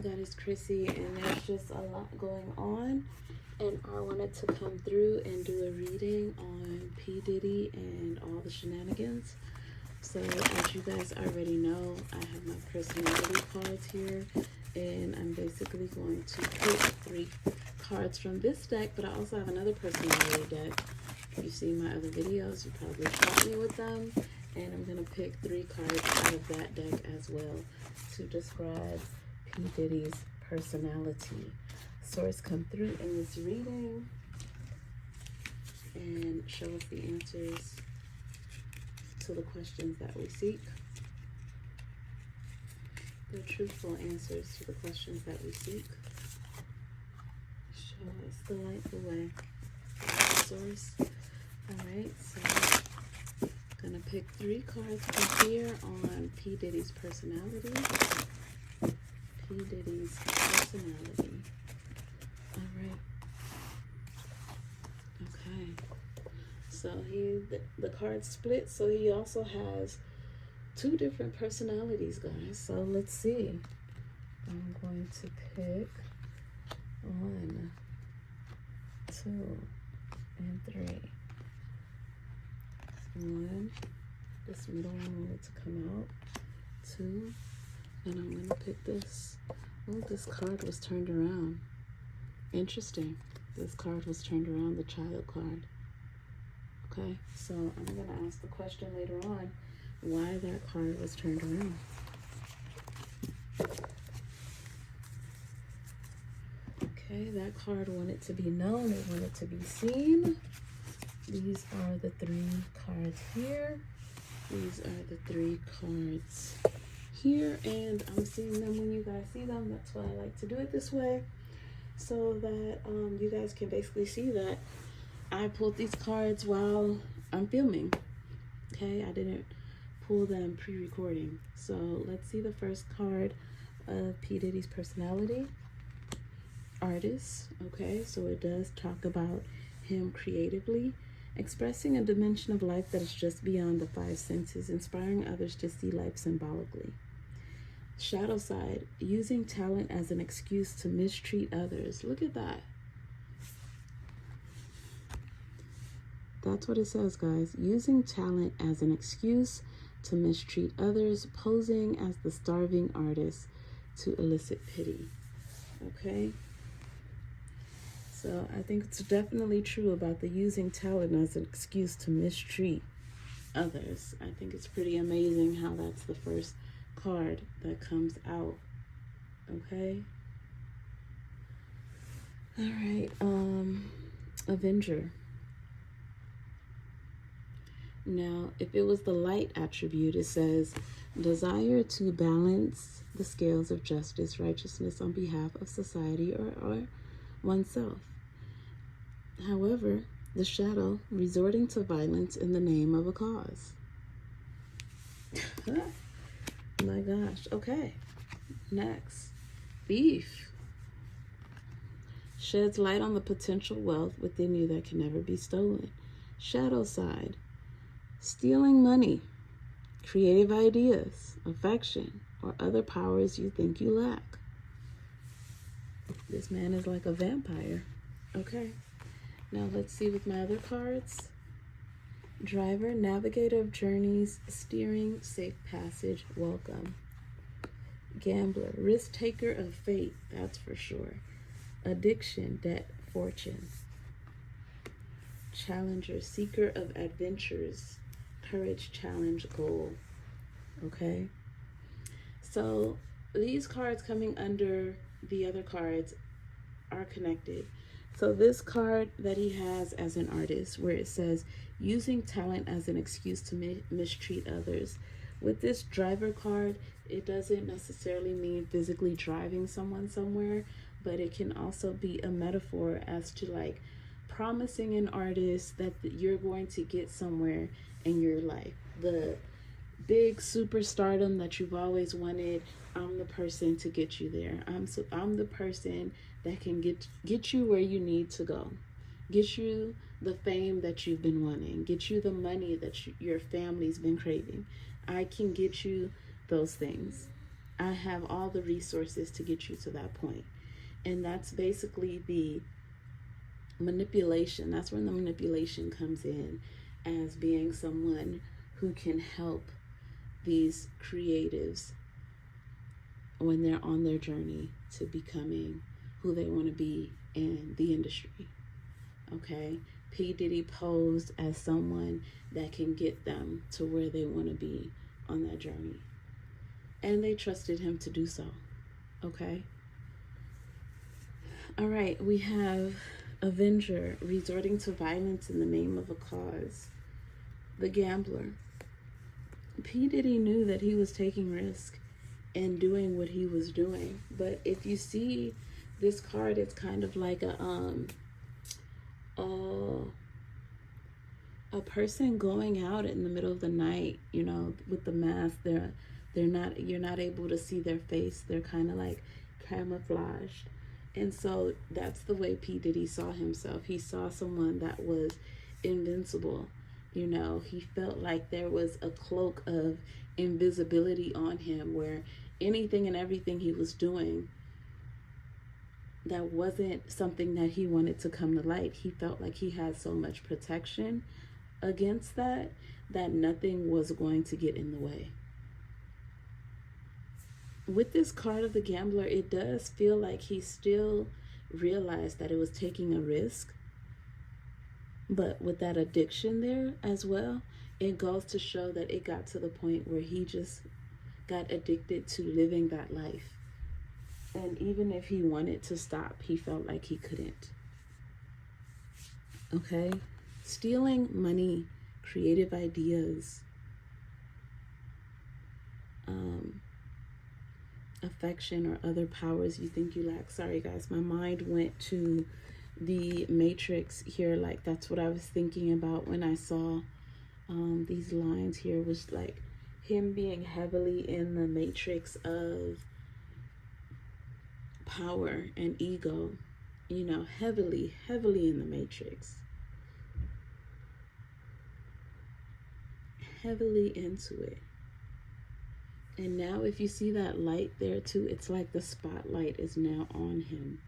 God is Chrissy, and there's just a lot going on, and I wanted to come through and do a reading on P. Diddy and all the shenanigans. So as you guys already know, I have my personality cards here, and I'm basically going to pick 3 cards from this deck, but I also have another personality deck. If you've seen my other videos, you probably shot me with them, and I'm going to pick 3 cards out of that deck as well to describe P. Diddy's personality. Source, come through in this reading and show us the answers to the questions that we seek. The truthful answers to the questions that we seek. Show us the light, the way. Source. Alright, so I'm gonna pick 3 cards from here on P. Diddy's personality. P. Diddy's personality. Alright. Okay. So the cards split, so he also has 2 different personalities, guys. So let's see. I'm going to pick 1, 2, and 3. 1, this middle one wanted to come out. 2, and I'm going to pick this. Oh, this card was turned around. Interesting. This card was turned around, the child card. Okay, so I'm going to ask the question later on why that card was turned around. Okay, that card wanted to be known, it wanted to be seen. These are the 3 cards here. These are the 3 cards here, and I'm seeing them when you guys see them. That's why I like to do it this way, so that you guys can basically see that I pulled these cards while I'm filming. Okay, I didn't pull them pre-recording. So let's see the first card of P. Diddy's personality. Artist. Okay, so it does talk about him creatively expressing a dimension of life that is just beyond the 5 senses, inspiring others to see life symbolically. Shadow side, using talent as an excuse to mistreat others. Look at that. That's what it says, guys. Using talent as an excuse to mistreat others, posing as the starving artist to elicit pity. Okay? So I think it's definitely true about the using talent as an excuse to mistreat others. I think it's pretty amazing how that's the first card that comes out. Okay? All right. Avenger. Now, if it was the light attribute, it says, desire to balance the scales of justice, righteousness on behalf of society or oneself. However, the shadow, resorting to violence in the name of a cause. My gosh. Okay. Next. Thief. Sheds light on the potential wealth within you that can never be stolen. Shadow side. Stealing money, creative ideas, affection, or other powers you think you lack. This man is like a vampire. Okay. Now let's see with my other cards. Driver, navigator of journeys, steering, safe passage, welcome. Gambler, risk taker of fate, that's for sure. Addiction, debt, fortune. Challenger, seeker of adventures, courage, challenge, goal. Okay, so these cards coming under the other cards are connected. So this card that he has as an artist, where it says using talent as an excuse to mistreat others, with this driver card, it doesn't necessarily mean physically driving someone somewhere, but it can also be a metaphor as to like promising an artist that you're going to get somewhere in your life. The big superstardom that you've always wanted, I'm the person to get you there. I'm the person that can get you where you need to go. Get you the fame that you've been wanting. Get you the money that your family's been craving. I can get you those things. I have all the resources to get you to that point. And that's basically the manipulation. That's when the manipulation comes in, as being someone who can help these creatives when they're on their journey to becoming who they want to be in the industry. Okay? P. Diddy posed as someone that can get them to where they want to be on that journey. And they trusted him to do so. Okay? All right, we have Avenger, resorting to violence in the name of a cause. The Gambler. P. Diddy knew that he was taking risk and doing what he was doing. But if you see this card, it's kind of like a person going out in the middle of the night, you know, with the mask. You're not able to see their face. They're kind of like camouflaged. And so that's the way P. Diddy saw himself. He saw someone that was invincible. You know, he felt like there was a cloak of invisibility on him, where anything and everything he was doing that wasn't something that he wanted to come to light, he felt like he had so much protection against that nothing was going to get in the way. With this card of the Gambler, it does feel like he still realized that it was taking a risk. But with that addiction there as well, it goes to show that it got to the point where he just got addicted to living that life. And even if he wanted to stop, he felt like he couldn't. Okay? Stealing money, creative ideas, affection, or other powers you think you lack. Sorry guys, my mind went to the Matrix here. Like, that's what I was thinking about when I saw these lines here, was like him being heavily in the matrix of power and ego, you know, heavily in the matrix, heavily into it. And now if you see that light there too, it's like the spotlight is now on him.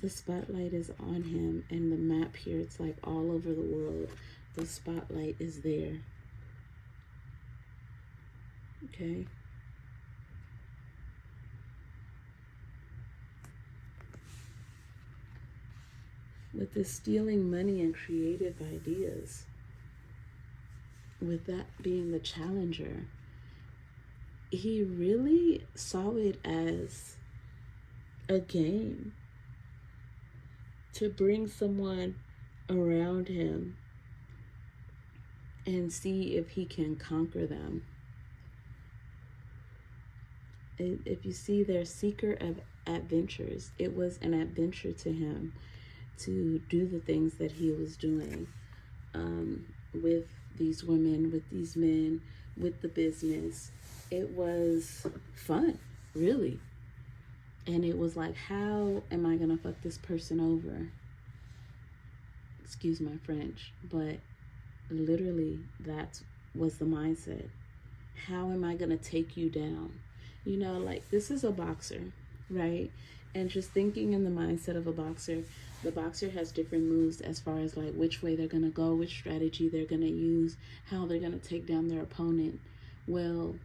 The spotlight is on him, and the map here, it's like all over the world. The spotlight is there. Okay. With this stealing money and creative ideas, with that being the challenger, he really saw it as a game to bring someone around him and see if he can conquer them. If you see their seeker of adventures, it was an adventure to him to do the things that he was doing, with these women, with these men, with the business. It was fun, really. And it was like, how am I gonna fuck this person over? Excuse my French, but literally that was the mindset. How am I gonna take you down? You know, like, this is a boxer, right? And just thinking in the mindset of a boxer, the boxer has different moves as far as like which way they're gonna go, which strategy they're gonna use, how they're gonna take down their opponent. Well,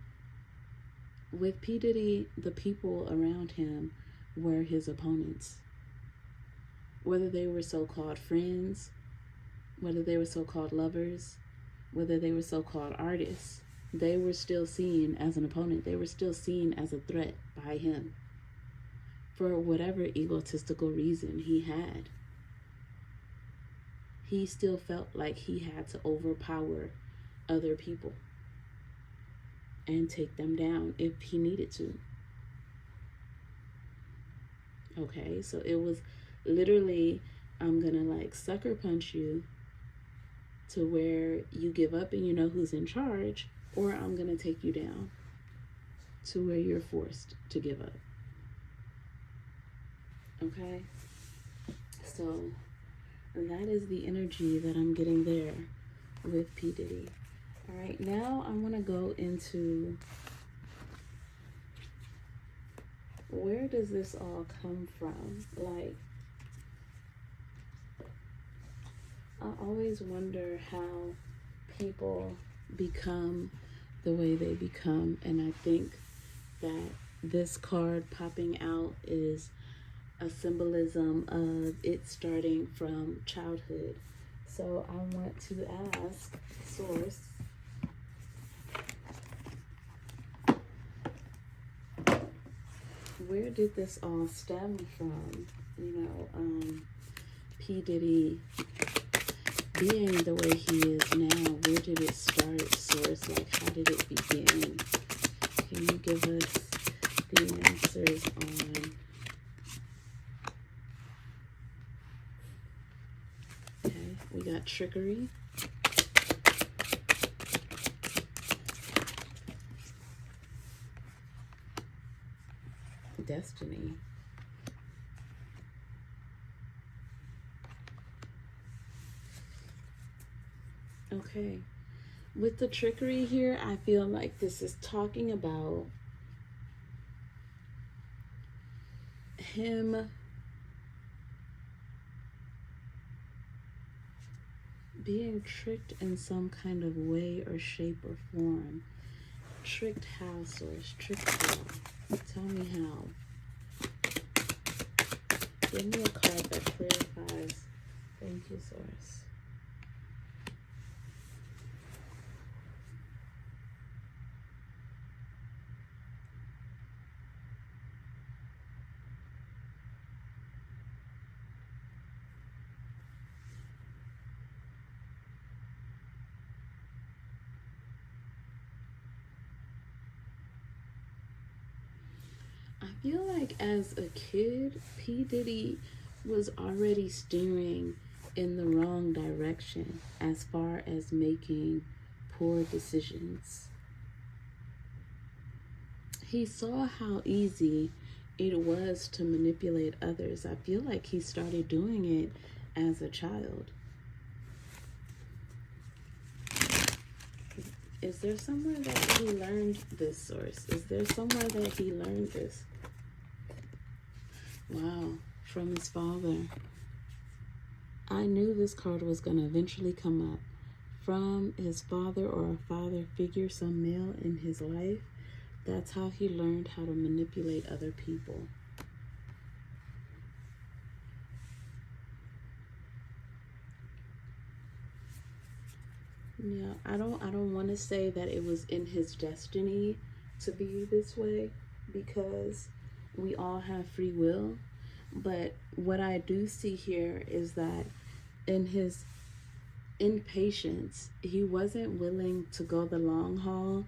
with P. Diddy, the people around him were his opponents. Whether they were so-called friends, whether they were so-called lovers, whether they were so-called artists, they were still seen as an opponent. They were still seen as a threat by him for whatever egotistical reason he had. He still felt like he had to overpower other people and take them down if he needed to. Okay, so it was literally, I'm gonna like sucker punch you to where you give up and you know who's in charge, or I'm gonna take you down to where you're forced to give up. Okay, so that is the energy that I'm getting there with P. Diddy. All right, now I want to go into where does this all come from? Like, I always wonder how people become the way they become, and I think that this card popping out is a symbolism of it starting from childhood. So I want to ask Source, where did this all stem from? You know, P. Diddy being the way he is now, where did it start, Source? Like, how did it begin? Can you give us the answers on... Okay, we got trickery. Destiny. Okay, with the trickery here, I feel like this is talking about him being tricked in some kind of way or shape or form. Tricked how, Source? Tricked how? Tell me how. Give me a card that clarifies. Thank you, Source. I feel like as a kid, P. Diddy was already steering in the wrong direction as far as making poor decisions. He saw how easy it was to manipulate others. I feel like he started doing it as a child. Is there somewhere that he learned this, Source? Is there somewhere that he learned this? Wow, from his father. I knew this card was going to eventually come up. From his father or a father figure, some male in his life. That's how he learned how to manipulate other people. Yeah, I don't want to say that it was in his destiny to be this way, because we all have free will. But what I do see here is that in his impatience, he wasn't willing to go the long haul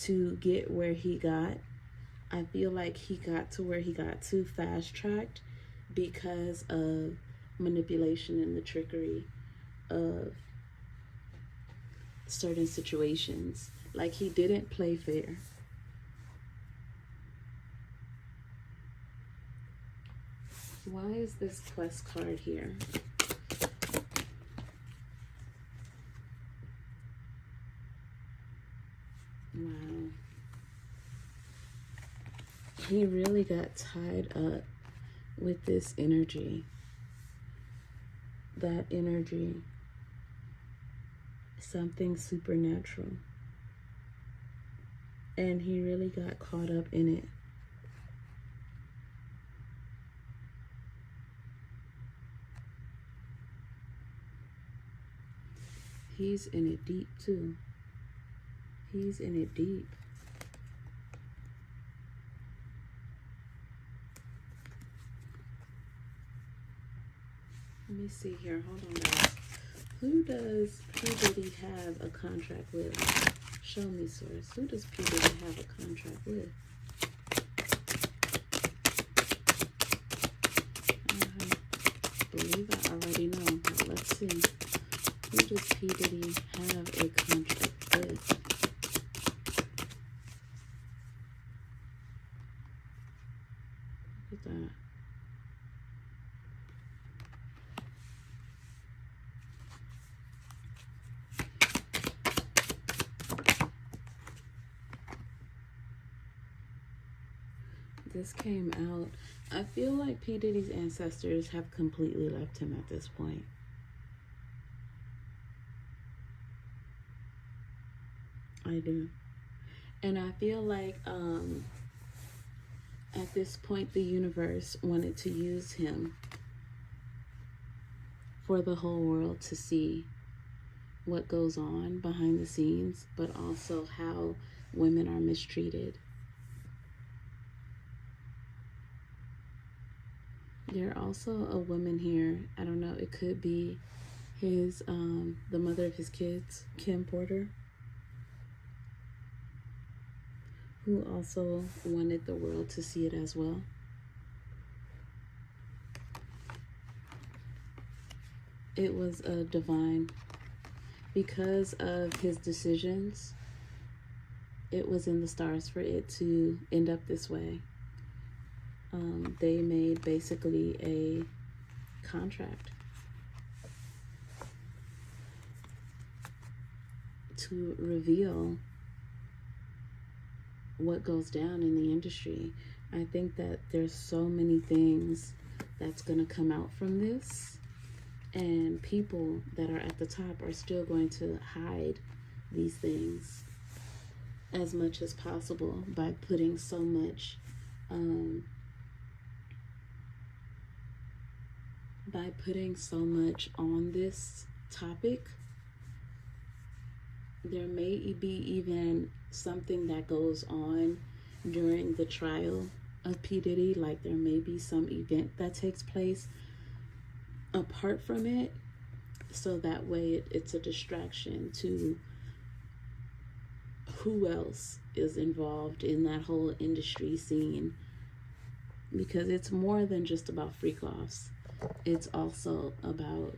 to get where he got. I feel like he got to where he got too fast-tracked because of manipulation and the trickery of certain situations. Like, he didn't play fair. Why is this quest card here? Wow. He really got tied up with this energy. That energy. Something supernatural. And he really got caught up in it. He's in it deep too. He's in it deep. Let me see here. Hold on, guys. Who does P. Diddy have a contract with? Show me, Source. Who does P. Diddy have a contract with? I believe I already know, but let's see. Who does P. Diddy have a contract with? Look at that. this came out, I feel like P. Diddy's ancestors have completely left him at this point. I do. And I feel like at this point the universe wanted to use him for the whole world to see what goes on behind the scenes, but also how women are mistreated. There's also a woman here, I don't know, it could be his the mother of his kids, Kim Porter, who also wanted the world to see it as well. It was a divine, because of his decisions, it was in the stars for it to end up this way. They made basically a contract to reveal what goes down in the industry. I think that there's so many things that's going to come out from this, and people that are at the top are still going to hide these things as much as possible by putting so much on this topic. There may be even something that goes on during the trial of P. Diddy, like there may be some event that takes place apart from it, so that way it's a distraction to who else is involved in that whole industry scene, because it's more than just about freak-offs. It's also about,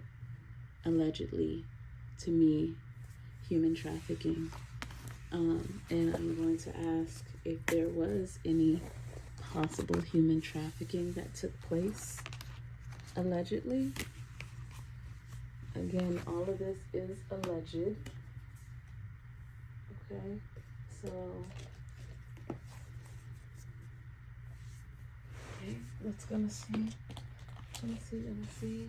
allegedly, to me, human trafficking. And I'm going to ask if there was any possible human trafficking that took place, allegedly. Again, all of this is alleged. Okay, so, okay, let's gonna see. Let me see.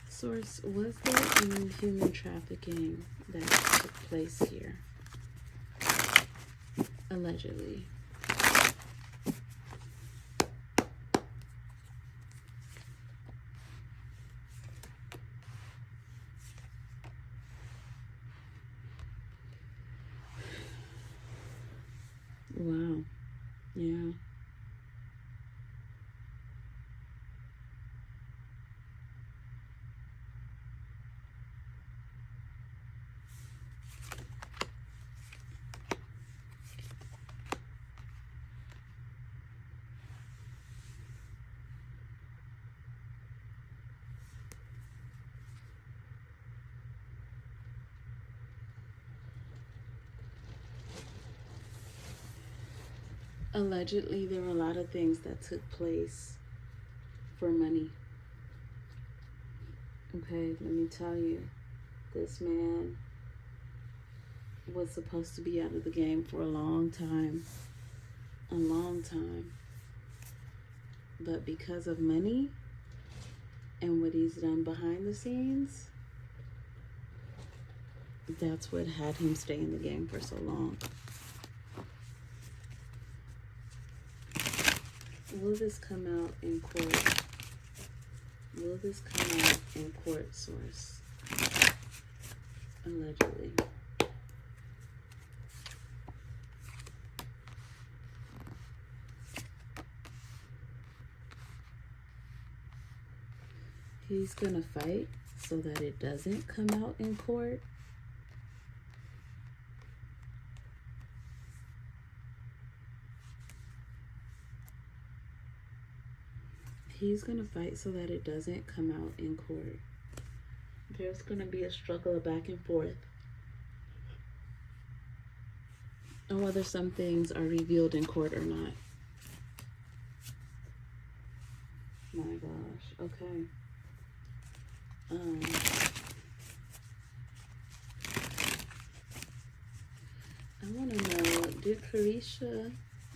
Source, was there any human trafficking that took place here? Allegedly. Wow. Yeah. Allegedly, there were a lot of things that took place for money. Okay, let me tell you, this man was supposed to be out of the game for a long time. A long time. But because of money and what he's done behind the scenes, that's what had him stay in the game for so long. Will this come out in court? Will this come out in court, source? Allegedly. He's gonna fight so that it doesn't come out in court. He's gonna fight so that it doesn't come out in court. There's gonna be a struggle back and forth on whether some things are revealed in court or not. My gosh, okay. I want to know, did Carisha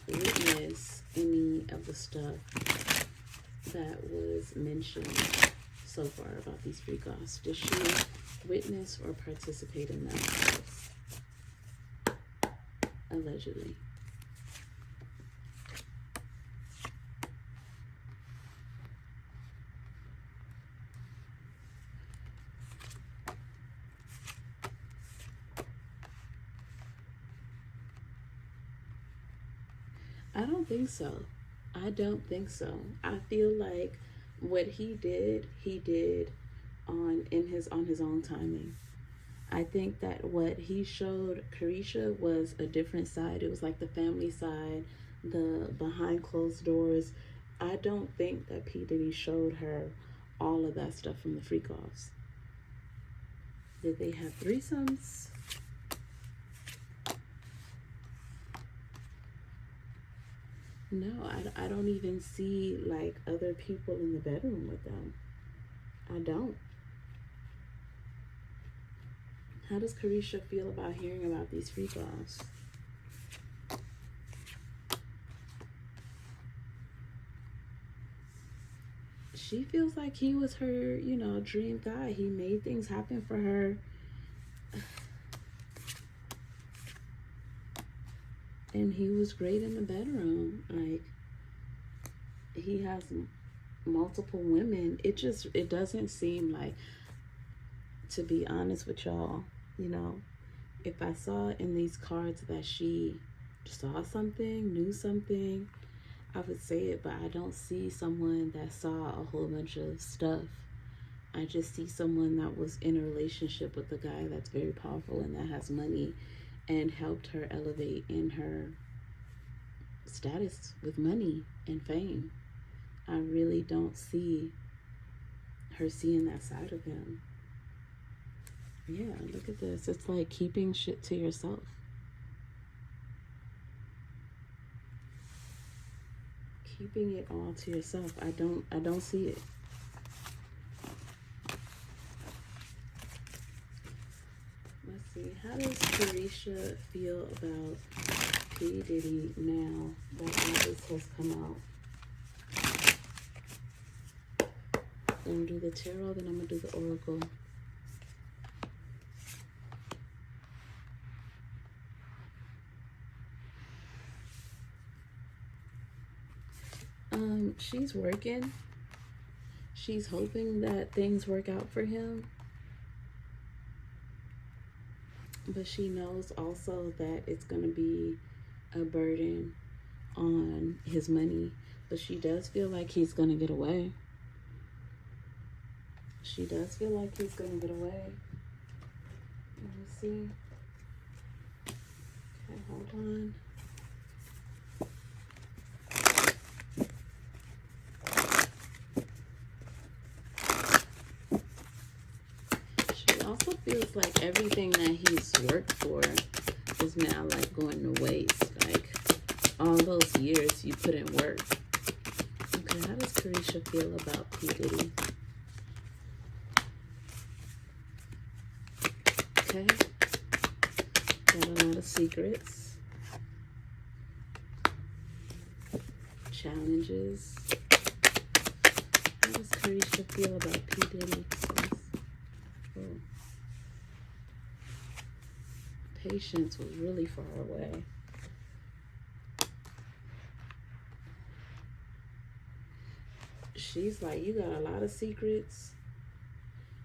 witness any of the stuff that was mentioned so far about these freak offs? Did she witness or participate in that? Allegedly. I don't think so. I don't think so. I feel like what he did on his own timing. I think that what he showed Carisha was a different side. It was like the family side, the behind closed doors. I don't think that P. Diddy showed her all of that stuff from the freak offs. Did they have threesomes? No, I don't even see like other people in the bedroom with them. I don't. How does Carisha feel about hearing about these freak offs? She feels like he was her, you know, dream guy. He made things happen for her. And he was great in the bedroom. Like, he has multiple women. It doesn't seem like, to be honest with y'all, you know, if I saw in these cards that she saw something, knew something, I would say it, but I don't see someone that saw a whole bunch of stuff. I just see someone that was in a relationship with a guy that's very powerful and that has money and helped her elevate in her status with money and fame. I really don't see her seeing that side of him. Yeah, look at this. It's like keeping shit to yourself. Keeping it all to yourself. I don't see it. Let's see. How does Carisha feel about P. Diddy now that all this has come out? I'm gonna do the tarot, then I'm gonna do the oracle. She's working. She's hoping that things work out for him. But she knows also that it's going to be a burden on his money. But she does feel like he's going to get away. She does feel like he's going to get away. Let me see. Okay, hold on. Also feels like everything that he's worked for is now like going to waste. Like all those years you put in work. Okay, how does Carisha feel about P. Diddy? Okay, got a lot of secrets, challenges. How does Carisha feel about P. Diddy? Oh. Patience was really far away. She's like, you got a lot of secrets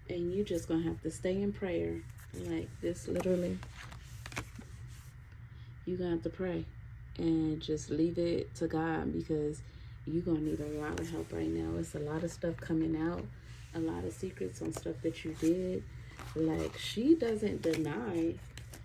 and you just gonna have to stay in prayer. Like this, literally. You gonna have to pray and just leave it to God, because you're gonna need a lot of help right now. It's a lot of stuff coming out, a lot of secrets on stuff that you did. Like, she doesn't deny,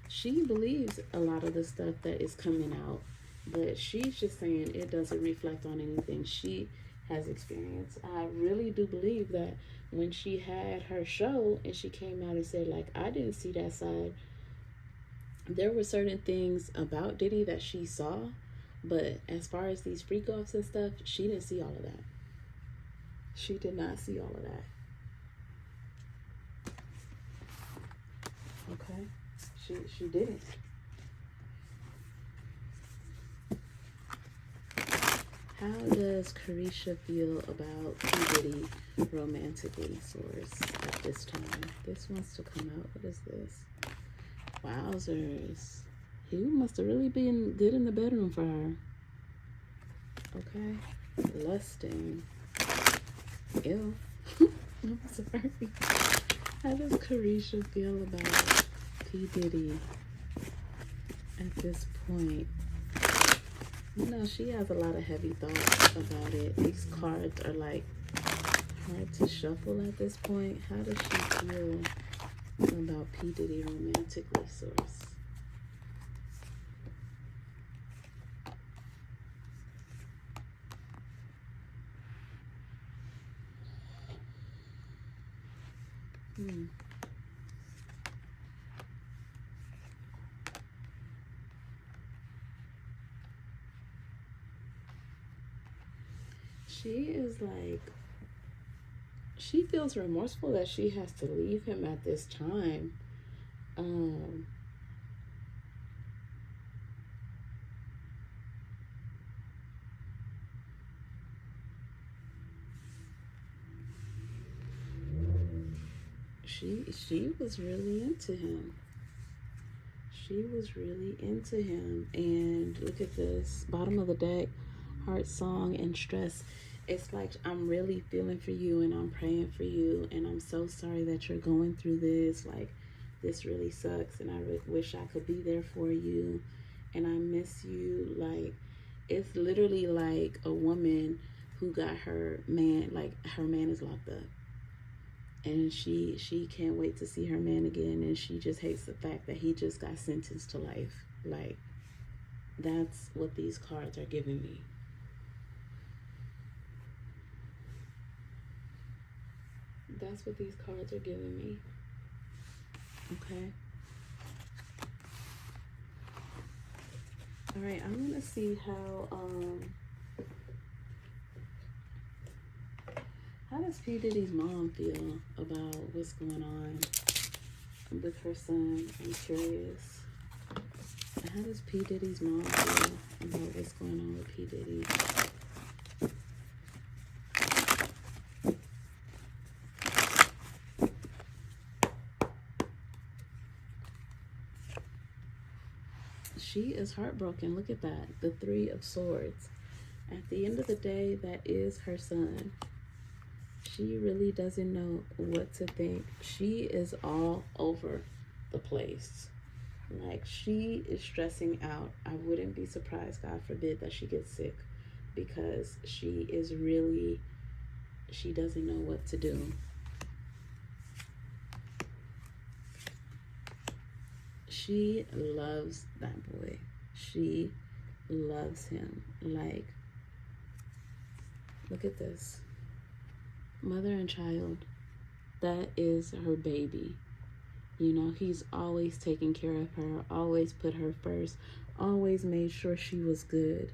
she believes a lot of the stuff that is coming out, but she's just saying it doesn't reflect on anything she has experienced. I really do believe that when she had her show and she came out and said, like, I didn't see that side, there were certain things about Diddy that she saw, but as far as these freak offs and stuff, she didn't see all of that. She did not see all of that. Okay, she didn't. How does Carisha feel about P. Diddy romantically, source, at this time? This wants to come out. What is this? Wowzers. He must have really been good in the bedroom for her. Okay. Lusting. Ew. I'm sorry. How does Carisha feel about P. Diddy at this point? You know, she has a lot of heavy thoughts about it. These cards are like hard to shuffle at this point. How does she feel about P. Diddy romantically, source? She is like, she feels remorseful that she has to leave him at this time. She was really into him. She was really into him. And look at this. Bottom of the deck, heart, song, and stress. It's like, I'm really feeling for you and I'm praying for you. And I'm so sorry that you're going through this. Like, this really sucks. And I wish I could be there for you. And I miss you. Like, it's literally like a woman who got her man, like her man is locked up. And she can't wait to see her man again, and she just hates the fact that he just got sentenced to life. Like, that's what these cards are giving me. That's what these cards are giving me. Okay. All right, I'm gonna see how does P. Diddy's mom feel about what's going on with her son? I'm curious. How does P. Diddy's mom feel about what's going on with P. Diddy? She is heartbroken. Look at that. The Three of Swords. At the end of the day, that is her son. She really doesn't know what to think. She is all over the place. Like, she is stressing out. I wouldn't be surprised, God forbid, that she gets sick, because she is really, she doesn't know what to do. She loves that boy. She loves him. Like, look at this. Mother and child. That is her baby. You know, he's always taken care of her, always put her first, always made sure she was good.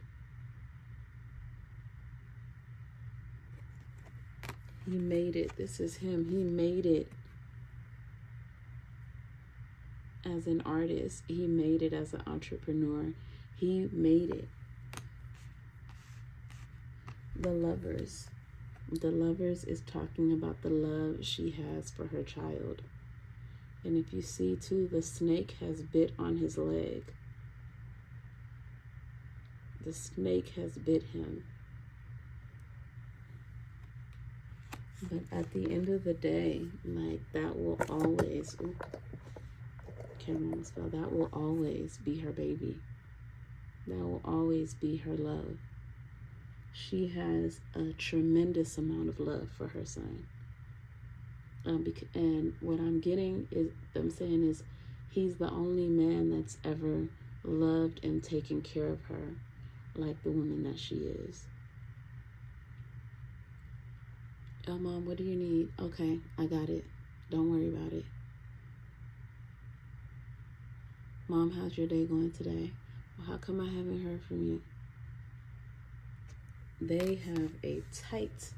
He made it. This is him. He made it as an artist. He made it as an entrepreneur. He made it. The Lovers. The Lovers is talking about the love she has for her child. And if you see too, the snake has bit on his leg. The snake has bit him. But at the end of the day, like, that will always, camera spell, that will always be her baby. That will always be her love. She has a tremendous amount of love for her son. And what I'm saying is, he's the only man that's ever loved and taken care of her like the woman that she is. Oh, Mom, what do you need? Okay, I got it. Don't worry about it. Mom, how's your day going today? Well, how come I haven't heard from you? They have a tight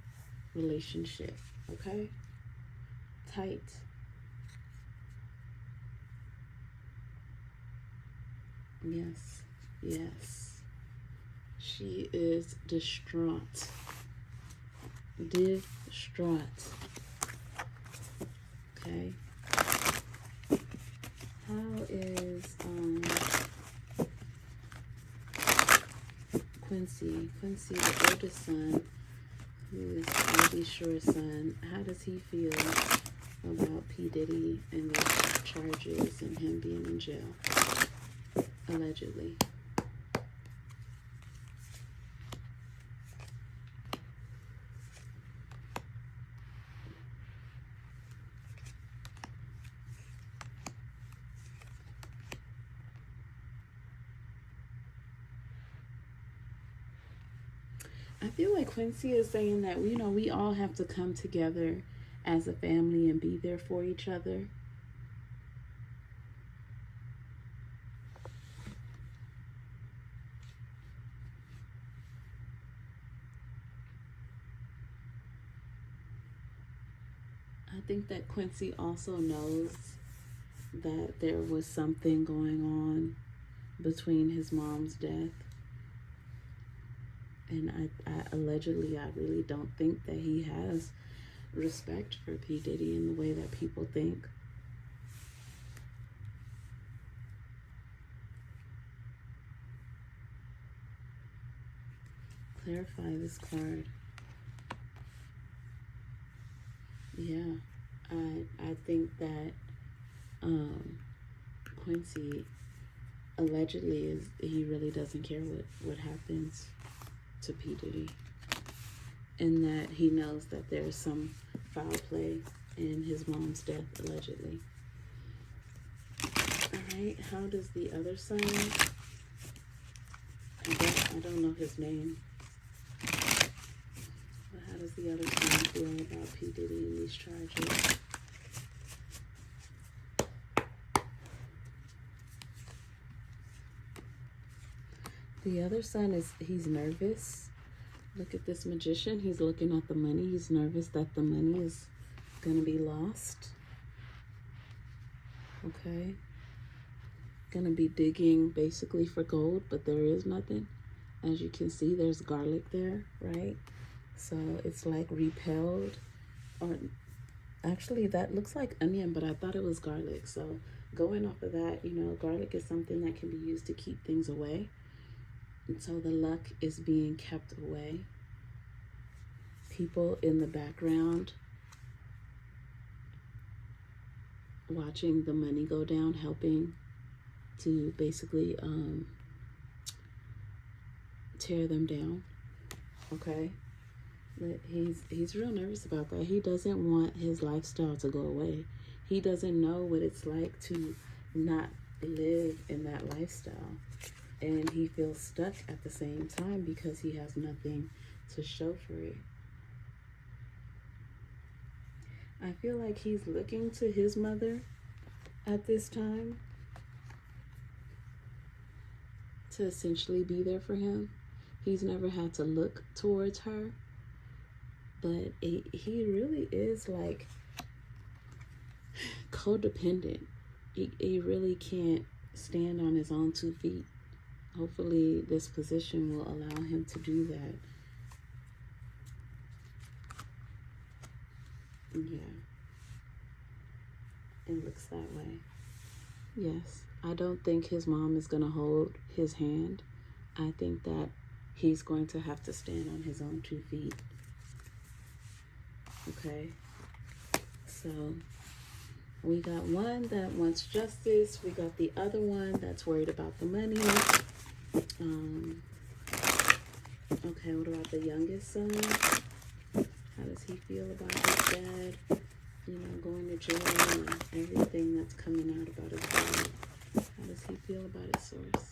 relationship, okay? Tight. Yes, yes. She is distraught. Distraught. Okay. How is Quincy, the oldest son, who is Maybe Sure's son, how does he feel about P. Diddy and these charges and him being in jail, allegedly? I feel like Quincy is saying that, you know, we all have to come together as a family and be there for each other. I think that Quincy also knows that there was something going on between his mom's death. And I allegedly, I really don't think that he has respect for P. Diddy in the way that people think. Clarify this card. Yeah, I think that Quincy allegedly he really doesn't care what happens to P. Diddy, and that he knows that there's some foul play in his mom's death, allegedly. All right, how does the other son, I don't know his name, but how does the other son feel about P. Diddy and these charges? The other son he's nervous. Look at this magician. He's looking at the money. He's nervous that the money is going to be lost. Okay. Going to be digging basically for gold, but there is nothing. As you can see, there's garlic there, right? So it's like repelled. Or actually, that looks like onion, but I thought it was garlic. So going off of that, you know, garlic is something that can be used to keep things away. And so the luck is being kept away. People in the background watching the money go down, helping to basically tear them down. Okay, but he's real nervous about that. He doesn't want his lifestyle to go away. He doesn't know what it's like to not live in that lifestyle. And he feels stuck at the same time because he has nothing to show for it. I feel like he's looking to his mother at this time to essentially be there for him. He's never had to look towards her, but he really is like codependent. He really can't stand on his own 2 feet. Hopefully this position will allow him to do that. Yeah. It looks that way. Yes. I don't think his mom is going to hold his hand. I think that he's going to have to stand on his own 2 feet. Okay. So we got one that wants justice. We got the other one that's worried about the money. Okay, what about the youngest son? How does he feel about his dad, you know, going to jail and everything that's coming out about his dad? How does he feel about his source?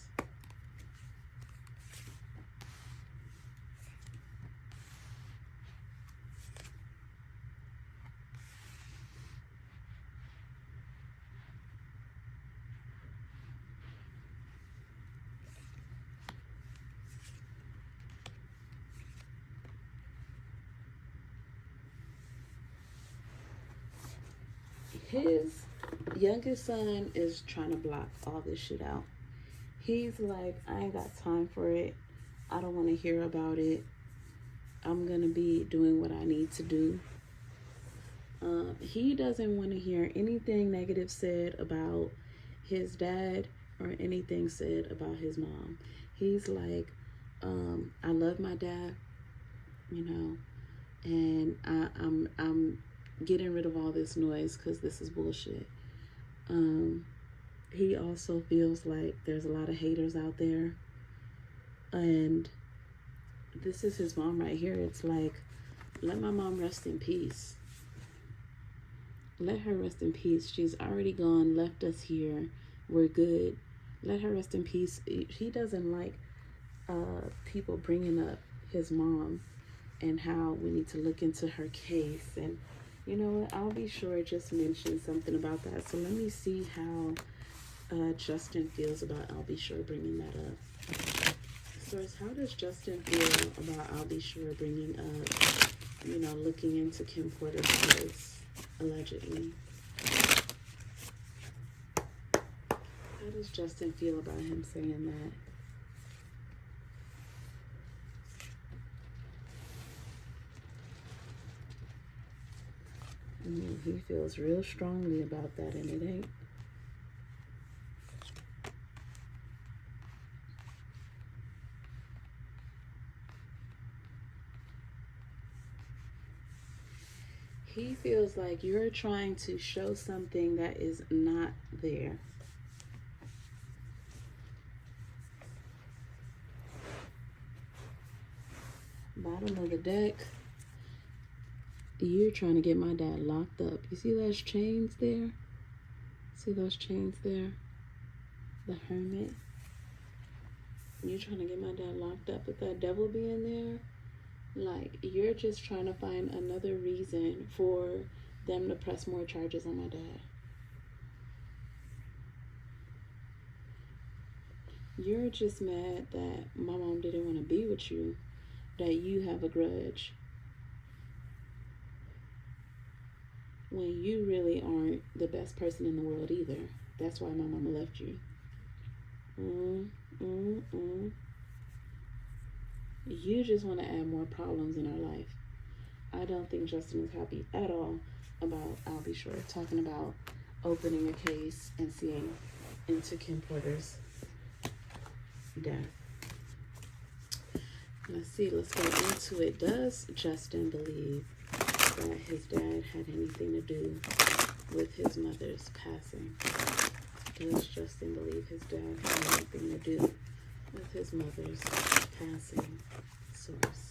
His youngest son is trying to block all this shit out. He's like, I ain't got time for it. I don't want to hear about it. I'm going to be doing what I need to do. He doesn't want to hear anything negative said about his dad or anything said about his mom. He's like, I love my dad, you know, and I'm getting rid of all this noise because this is bullshit. He also feels like there's a lot of haters out there, and this is his mom right here. It's like, let my mom rest in peace. Let her rest in peace. She's already gone, left us here. We're good. Let her rest in peace. He doesn't like people bringing up his mom and how we need to look into her case. And you know what? I'll be sure I just mention something about that. So let me see how Justin feels about I'll be sure bringing that up. Source, how does Justin feel about I'll be sure bringing up, you know, looking into Kim Porter's case, allegedly? How does Justin feel about him saying that? He feels real strongly about that, and it ain't. He feels like you're trying to show something that is not there. Bottom of the deck. You're trying to get my dad locked up. You see those chains there? See those chains there? The Hermit. You're trying to get my dad locked up with that devil being there? Like, you're just trying to find another reason for them to press more charges on my dad. You're just mad that my mom didn't want to be with you, that you have a grudge, when you really aren't the best person in the world either. That's why my mama left you. You just want to add more problems in our life. I don't think Justin is happy at all about, I'll be sure, talking about opening a case and seeing into Kim Porter's death. Let's see, let's go into it. Does Justin believe that his dad had anything to do with his mother's passing? Does Justin believe his dad had anything to do with his mother's passing? Source.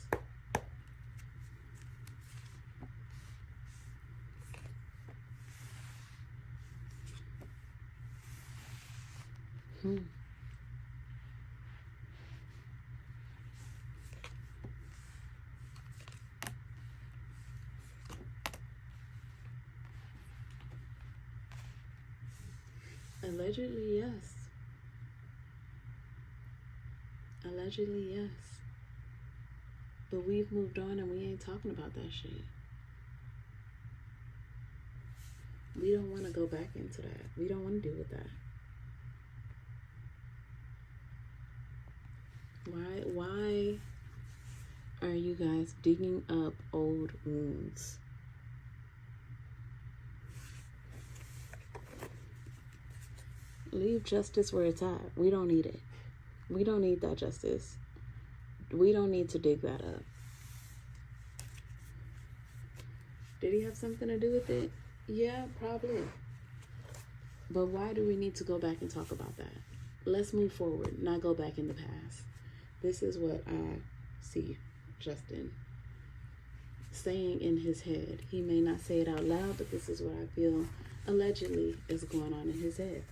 Allegedly, yes. Allegedly, yes. But we've moved on and we ain't talking about that shit. We don't want to go back into that. We don't want to deal with that. Why are you guys digging up old wounds? Leave justice where it's at. We don't need it. We don't need that justice. We don't need to dig that up. Did he have something to do with it? Yeah, probably. But why do we need to go back and talk about that? Let's move forward, not go back in the past. This is what I see Justin saying in his head. He may not say it out loud, but this is what I feel allegedly is going on in his head.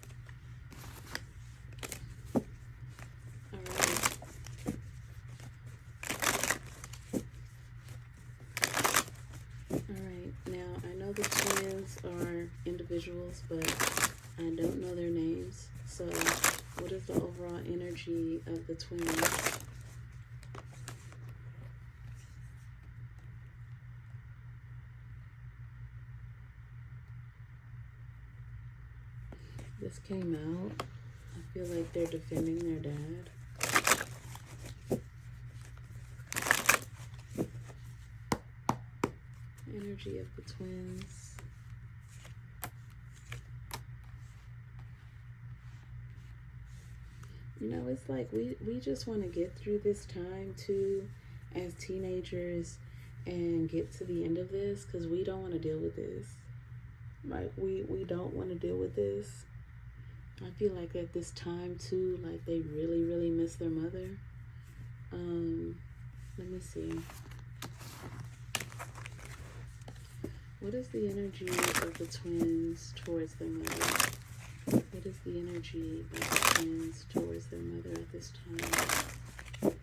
The twins are individuals, but I don't know their names. So what is the overall energy of the twins? This came out. I feel like they're defending their dad. energy of the twins. You know, it's like we just want to get through this time too as teenagers and get to the end of this, because we don't want to deal with this. Like, we don't want to deal with this. I feel like at this time too, like they really, really miss their mother. Let me see. What is the energy of the twins towards their mother? What is the energy of the twins towards their mother at this time?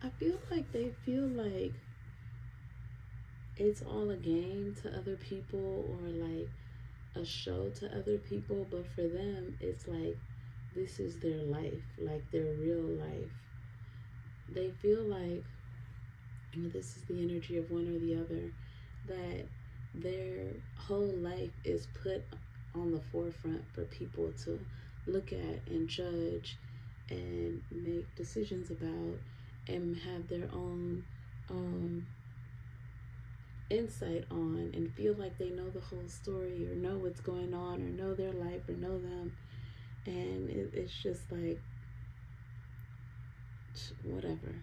I feel like they feel like it's all a game to other people, or like a show to other people, but for them it's like this is their life, like their real life. They feel like, and this is the energy of one or the other, that their whole life is put on the forefront for people to look at and judge and make decisions about, and have their own insight on, and feel like they know the whole story, or know what's going on, or know their life, or know them. And it's just like, whatever.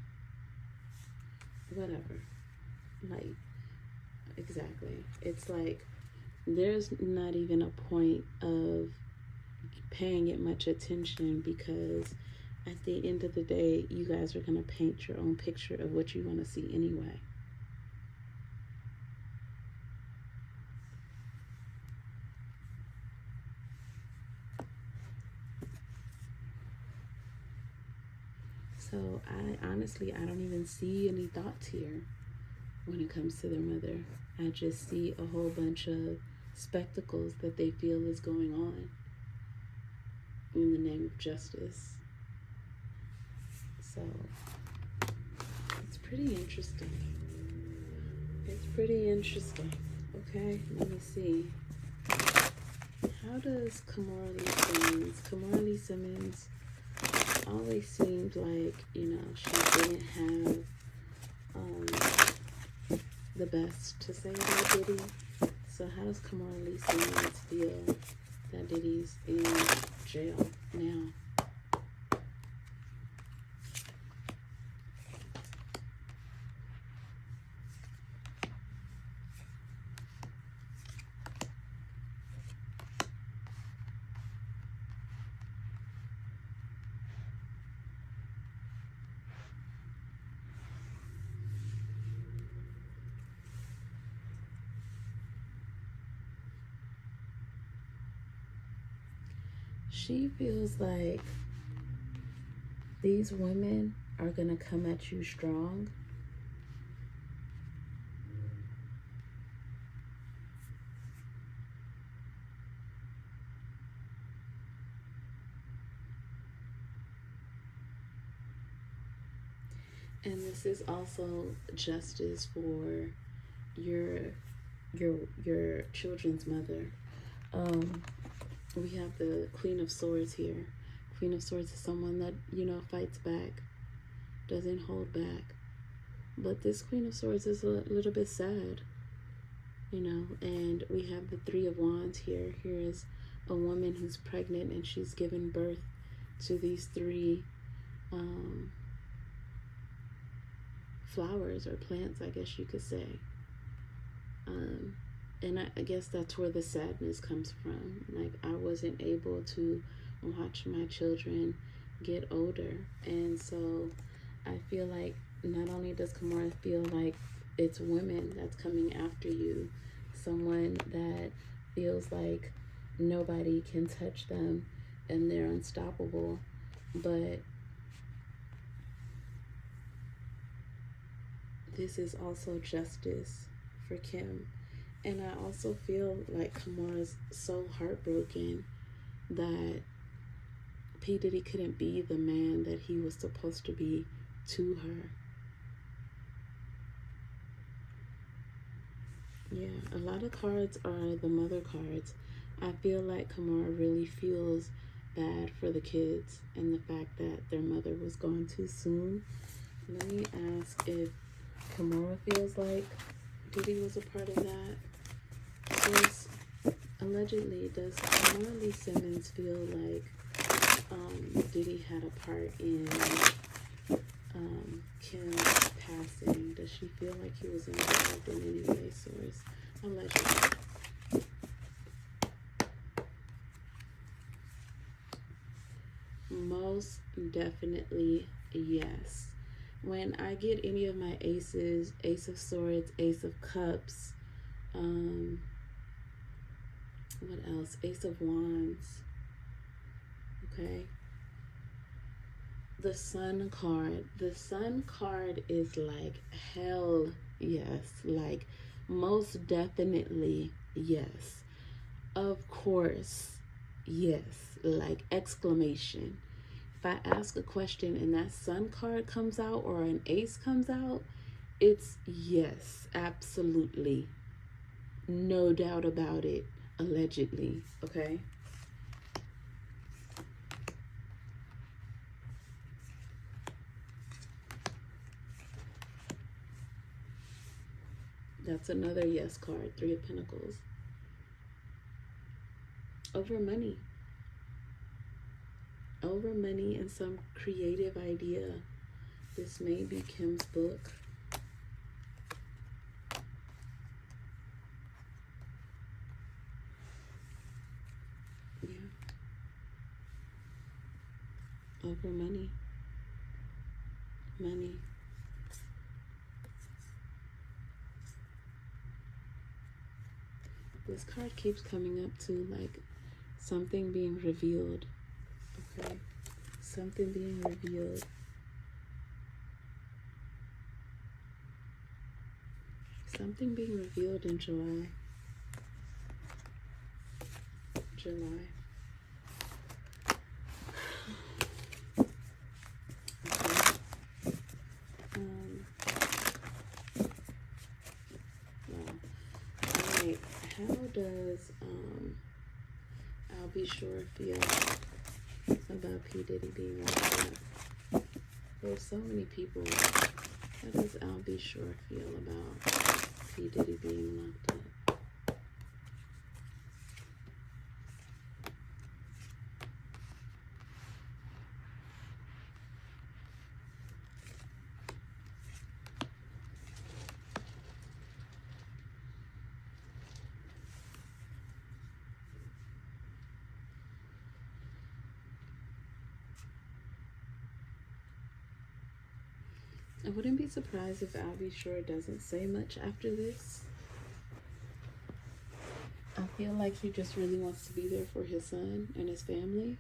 Like, exactly. It's like there's not even a point of paying it much attention, because at the end of the day, you guys are going to paint your own picture of what you want to see anyway. So I don't even see any thoughts here when it comes to their mother. I just see a whole bunch of spectacles that they feel is going on in the name of justice. So it's pretty interesting. Okay, let me see. How does Kamora Simmons always seemed like, you know, she didn't have the best to say about Diddy. So how does Kamora Simmons feel that Diddy's in jail now? She feels like these women are going to come at you strong. And this is also justice for your children's mother. We have the Queen of Swords here. Queen of Swords is someone that, you know, fights back, doesn't hold back. But this Queen of Swords is a little bit sad, you know. And we have the Three of Wands here. Here is a woman who's pregnant, and she's given birth to these three flowers or plants, I guess you could say. And I guess that's where the sadness comes from. Like, I wasn't able to watch my children get older. And so I feel like not only does Kamora feel like it's women that's coming after you, someone that feels like nobody can touch them and they're unstoppable, but this is also justice for Kim. And I also feel like Kamara's so heartbroken that P. Diddy couldn't be the man that he was supposed to be to her. Yeah, a lot of cards are the mother cards. I feel like Kamara really feels bad for the kids and the fact that their mother was gone too soon. Let me ask if Kamara feels like Diddy was a part of that. Because allegedly, does Kamara Lee Simmons feel like Diddy had a part in Kim's passing? Does she feel like he was involved in any way, source? Allegedly. Most definitely yes. When I get any of my aces, Ace of Swords, Ace of Cups, what else? Ace of Wands. Okay. The Sun card. The Sun card is like, hell yes. Like, most definitely yes. Of course, yes. Like, exclamation. If I ask a question and that Sun card comes out or an ace comes out, it's yes, absolutely. No doubt about it. Allegedly. Okay. That's another yes card. 3 of Pentacles. Over money. Over money and some creative idea. This may be Kim's book. Yeah. Over money. Money. This card keeps coming up to like something being revealed. Okay. Something being revealed. Something being revealed in July. July. Alright, how does I'll Be Sure feel about P. Diddy being locked up? There's so many people. How does I'll Be Sure feel about P. Diddy being locked up? I wouldn't be surprised if I'll Be Sure doesn't say much after this. I feel like he just really wants to be there for his son and his family.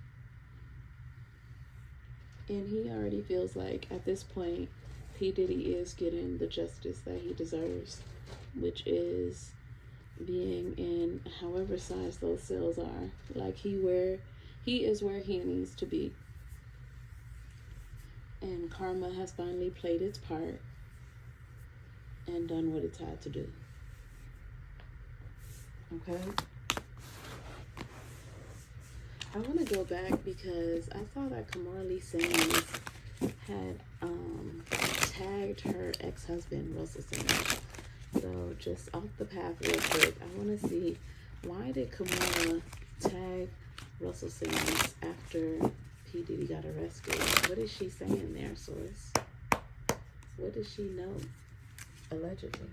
And he already feels like at this point, P. Diddy is getting the justice that he deserves, which is being in however size those cells are. Like he is where he needs to be. And karma has finally played its part and done what it's had to do. Okay? I want to go back because I saw that Kamara Lee Simmons had tagged her ex-husband, Russell Simmons. So just off the path real quick, I want to see, why did Kamara tag Russell Simmons after P. Diddy got arrested? What is she saying there, source? What does she know? Allegedly.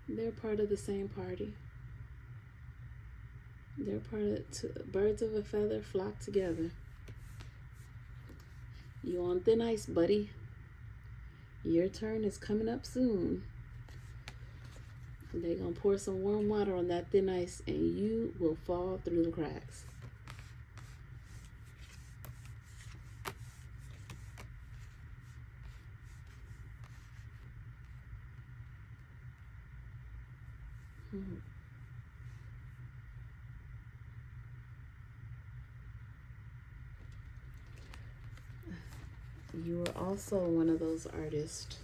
They're part of the same party. They're part of birds of a feather flock together. You on thin ice, buddy. Your turn is coming up soon. They're going to pour some warm water on that thin ice and you will fall through the cracks. Hmm. You are also one of those artists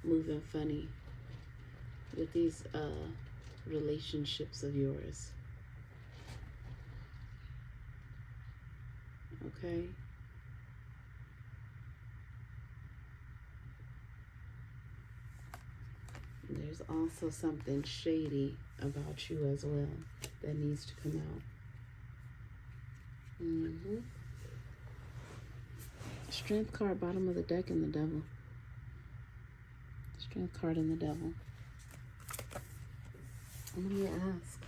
moving funny with these relationships of yours. Okay? There's also something shady about you as well that needs to come out. Mm-hmm. Strength card, bottom of the deck, and the devil. Strength card and the devil. Let me ask.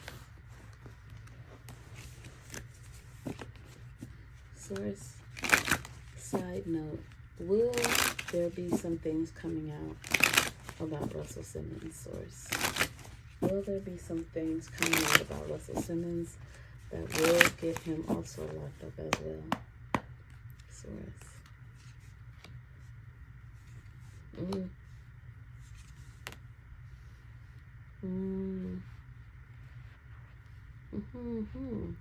Source, side note, will there be some things coming out about Russell Simmons, source? Will there be some things coming out about Russell Simmons that will get him also locked up as well? Source. Mm. Mm. Mm-hmm.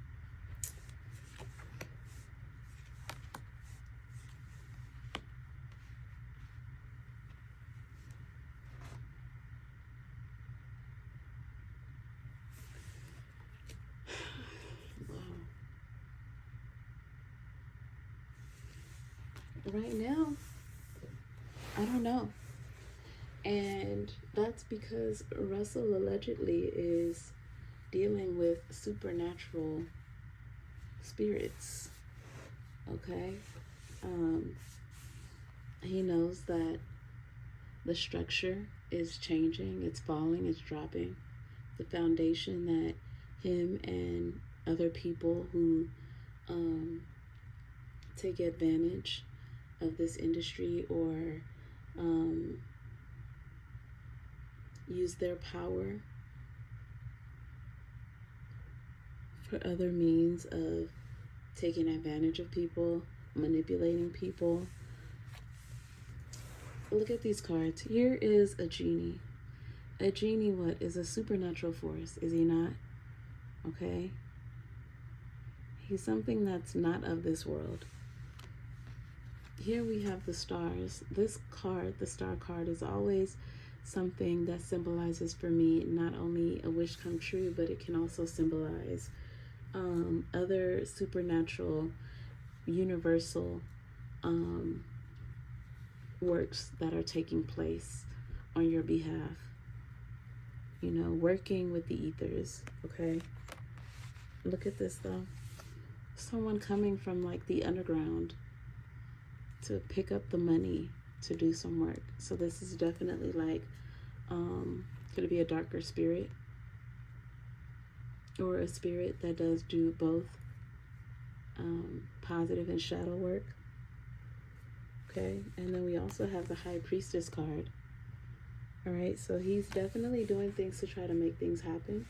Right now, I don't know. And that's because Russell allegedly is dealing with supernatural spirits. Okay? He knows that the structure is changing, it's falling, it's dropping. The foundation that him and other people who take advantage of this industry or use their power for other means of taking advantage of people, manipulating people. Look at these cards. Here is a genie. A genie, what, is a supernatural force, is he not? Okay? He's something that's not of this world. Here we have the stars. This card, the star card, is always something that symbolizes for me not only a wish come true, but it can also symbolize other supernatural, universal works that are taking place on your behalf. You know, working with the ethers, okay? Look at this though. Someone coming from like the underground to pick up the money to do some work. So this is definitely like, could it be a darker spirit? Or a spirit that does do both positive and shadow work. Okay, and then we also have the High Priestess card. All right, so he's definitely doing things to try to make things happen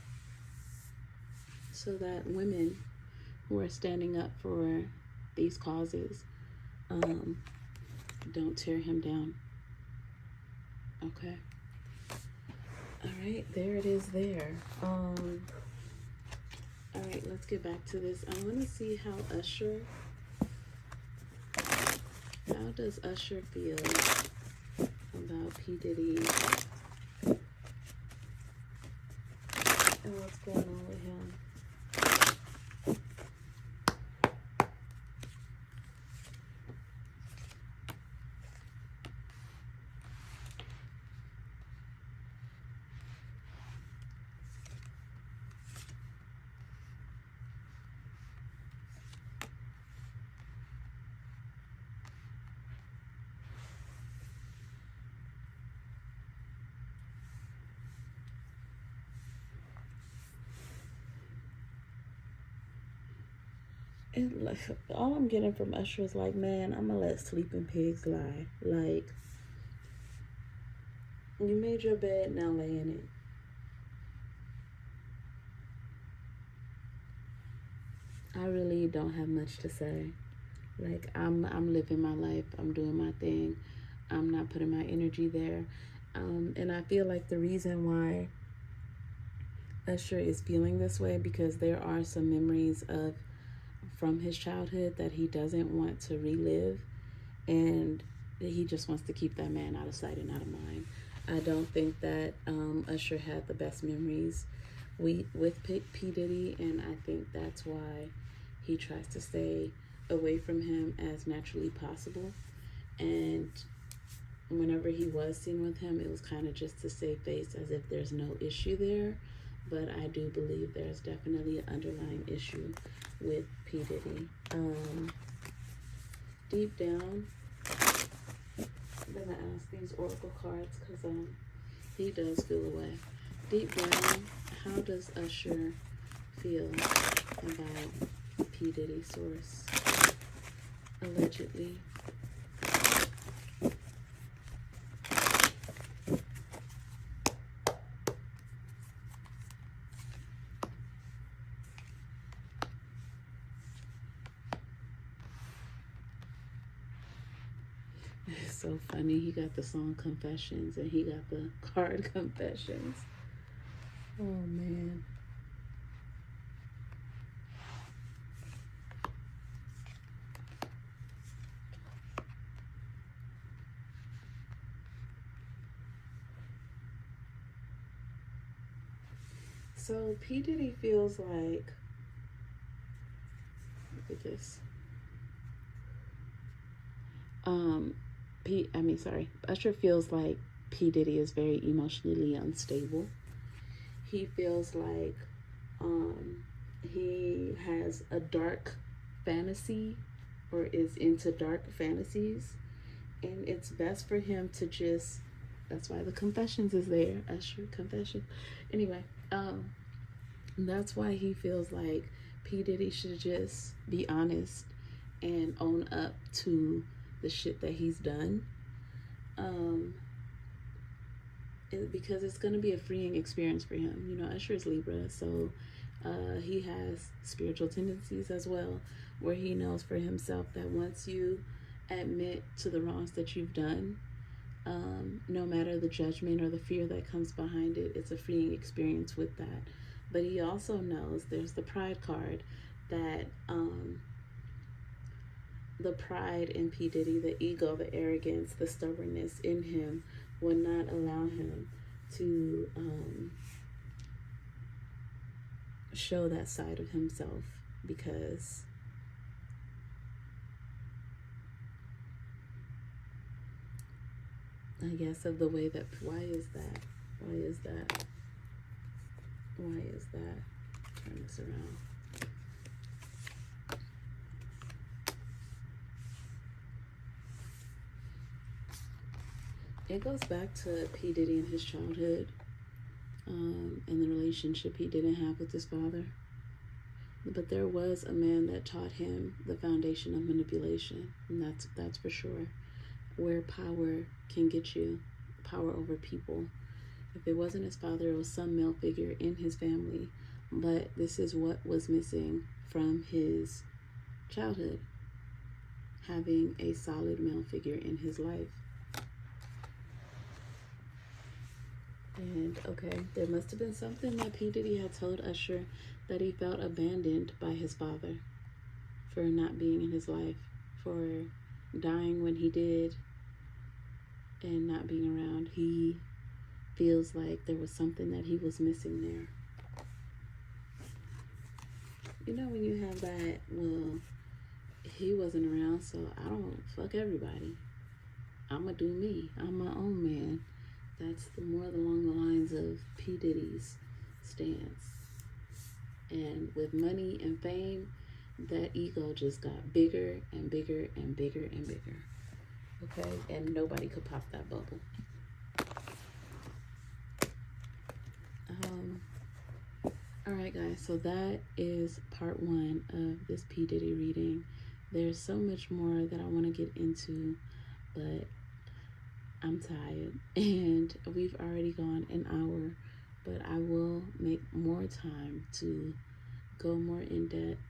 so that women who are standing up for these causes don't tear him down. Okay. All right, there it is there. All right, let's get back to this. I want to see how does Usher feel about P. Diddy and what's going on with him? And like, all I'm getting from Usher is like, man, I'm gonna let sleeping pigs lie. Like, you made your bed, now lay in it. I really don't have much to say. Like, I'm living my life. I'm doing my thing. I'm not putting my energy there. And I feel like the reason why Usher is feeling this way because there are some memories of from his childhood that he doesn't want to relive, and he just wants to keep that man out of sight and out of mind. I don't think that Usher had the best memories with P. Diddy, and I think that's why he tries to stay away from him as naturally possible. And whenever he was seen with him, it was kind of just to save face, as if there's no issue there. But I do believe there's definitely an underlying issue with P. Diddy. Deep down, I'm gonna ask these oracle cards because he does feel away. Deep down, how does Usher feel about P. Diddy source? Allegedly. It's so funny. He got the song Confessions and he got the card Confessions. Oh man. So P. Diddy feels like, look at this. Usher feels like P. Diddy is very emotionally unstable. He feels like he has a dark fantasy or is into dark fantasies, and it's best for him to just, that's why the Confessions is there. Usher Confession. Anyway, that's why he feels like P. Diddy should just be honest and own up to the shit that he's done. Because it's going to be a freeing experience for him. You know, Usher is Libra, so he has spiritual tendencies as well, where he knows for himself that once you admit to the wrongs that you've done, no matter the judgment or the fear that comes behind it, it's a freeing experience with that. But he also knows there's the pride card, that the pride in P. Diddy, the ego, the arrogance, the stubbornness in him would not allow him to show that side of himself, because I guess of the way that, why is that? Turn this around. It goes back to P. Diddy and his childhood, and the relationship he didn't have with his father. But there was a man that taught him the foundation of manipulation, and that's for sure. Where power can get you, power over people. If it wasn't his father, it was some male figure in his family. But this is what was missing from his childhood, having a solid male figure in his life. And okay, there must have been something that P. Diddy had told Usher, that he felt abandoned by his father for not being in his life, for dying when he did and not being around. He feels like there was something that he was missing there. You know, when you have that, well, he wasn't around, so I don't fuck everybody. I'ma do me. I'm my own man. That's more along the lines of P. Diddy's stance. And with money and fame, that ego just got bigger and bigger and bigger and bigger. Okay? And nobody could pop that bubble. Alright guys, so that is part 1 of this P. Diddy reading. There's so much more that I want to get into, but I'm tired and we've already gone an hour, but I will make more time to go more in depth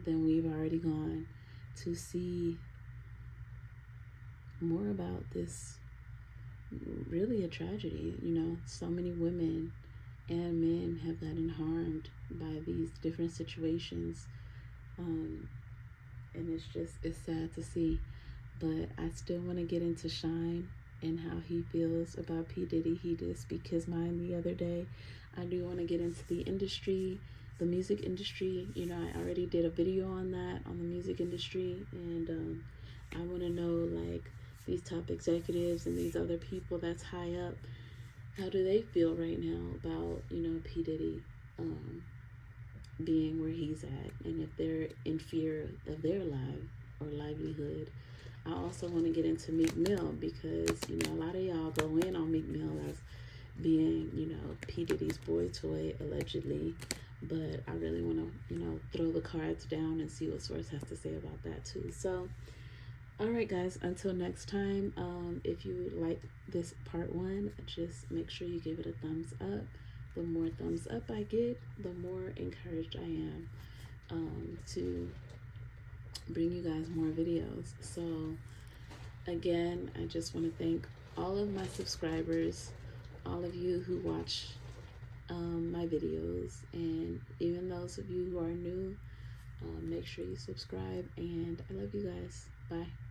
than we've already gone, to see more about this, really a tragedy. You know, so many women and men have gotten harmed by these different situations. And it's sad to see. But I still want to get into Shine and how he feels about P. Diddy. He did speak his mind the other day. I do want to get into the industry, the music industry. You know, I already did a video on that, on the music industry. And I want to know, like, these top executives and these other people that's high up, how do they feel right now about, you know, P. Diddy being where he's at, and if they're in fear of their life or livelihood. I also want to get into Meek Mill because, you know, a lot of y'all go in on Meek Mill as being, you know, P. Diddy's boy toy, allegedly. But I really want to, you know, throw the cards down and see what Source has to say about that too. So, all right, guys, until next time, if you like this part 1, just make sure you give it a thumbs up. The more thumbs up I get, the more encouraged I am to bring you guys more videos. So again, I just want to thank all of my subscribers, all of you who watch my videos, and even those of you who are new, make sure you subscribe, and I love you guys. Bye.